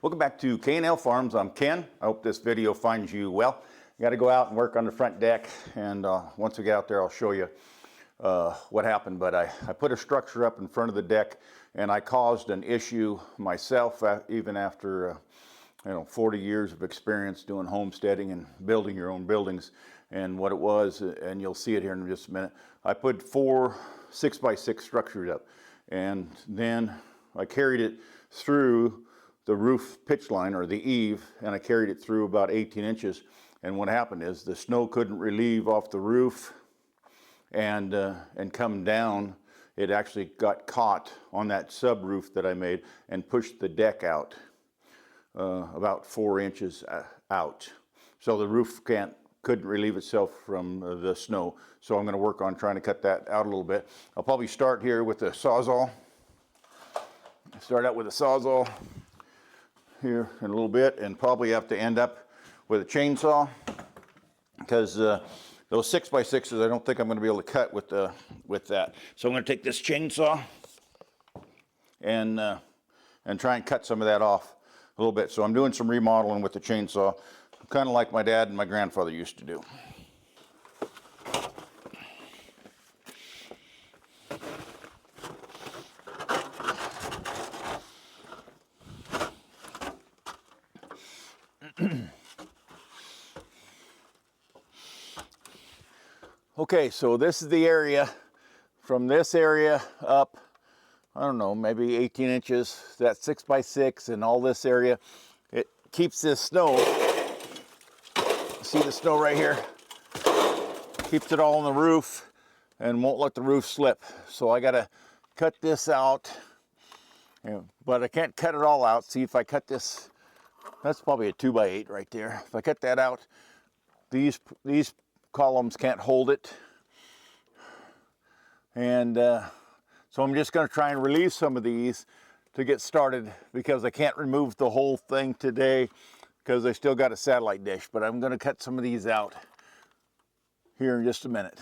Welcome back to K&L Farms. I'm Ken. I hope this video finds you well. You got to go out and work on the front deck, and once we get out there I'll show you what happened. But I put a structure up in front of the deck, and I caused an issue myself even after 40 years of experience doing homesteading and building your own buildings. And what it was, and you'll see it here in just a minute, I put 4 6x6 structures up, and then I carried it through the roof pitch line, or the eave, and I carried it through about 18 inches. And what happened is the snow couldn't relieve off the roof and come down. It actually got caught on that sub roof that I made and pushed the deck out about 4 inches out. So the roof couldn't relieve itself from the snow. So I'm going to work on trying to cut that out a little bit. I'll probably start here with the Sawzall. Start out with a Sawzall here in a little bit, and probably have to end up with a chainsaw, because those 6x6s I don't think I'm going to be able to cut with that. So I'm going to take this chainsaw and try and cut some of that off a little bit. So I'm doing some remodeling with the chainsaw, kind of like my dad and my grandfather used to do. Okay, so this is the area. From this area up, I don't know, maybe 18 inches, that 6x6, and all this area, it keeps this snow. See the snow right here? Keeps it all on the roof and won't let the roof slip. So I gotta cut this out, but I can't cut it all out. See, if I cut this, that's probably a 2x8 right there. If I cut that out, these columns can't hold it. And so I'm just going to try and relieve some of these to get started, because I can't remove the whole thing today because I still got a satellite dish. But I'm going to cut some of these out here in just a minute.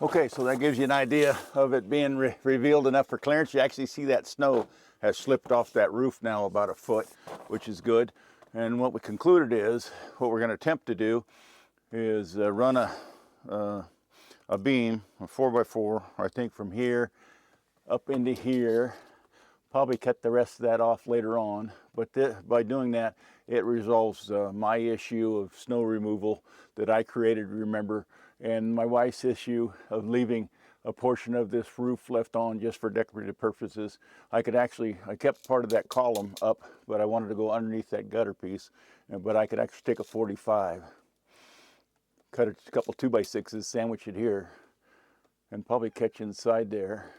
Okay, so that gives you an idea of it being revealed enough for clearance. You actually see that snow has slipped off that roof now about a foot, which is good. And what we concluded is, what we're going to attempt to do is run a beam, a 4x4, I think from here up into here. Probably cut the rest of that off later on, but by doing that, it resolves my issue of snow removal that I created, remember, and my wife's issue of leaving a portion of this roof left on just for decorative purposes. I kept part of that column up, but I wanted to go underneath that gutter piece, but I could actually take a 45, cut a couple 2x6s, sandwich it here, and probably catch inside there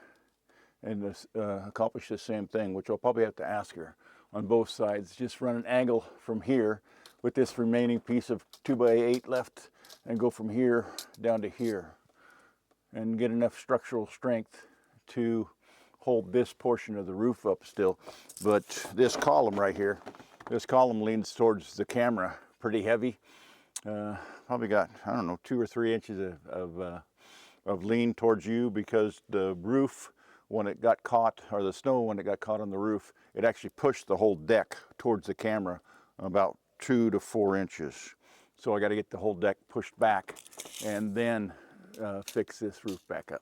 and accomplish the same thing, which I'll probably have to ask her on both sides. Just run an angle from here with this remaining piece of 2x8 left and go from here down to here and get enough structural strength to hold this portion of the roof up still. But this column right here, this column leans towards the camera pretty heavy. Probably got, I don't know, 2 or 3 inches of lean towards you, because the roof, when it got caught, or the snow when it got caught on the roof, it actually pushed the whole deck towards the camera about 2 to 4 inches. So I got to get the whole deck pushed back and then fix this roof back up.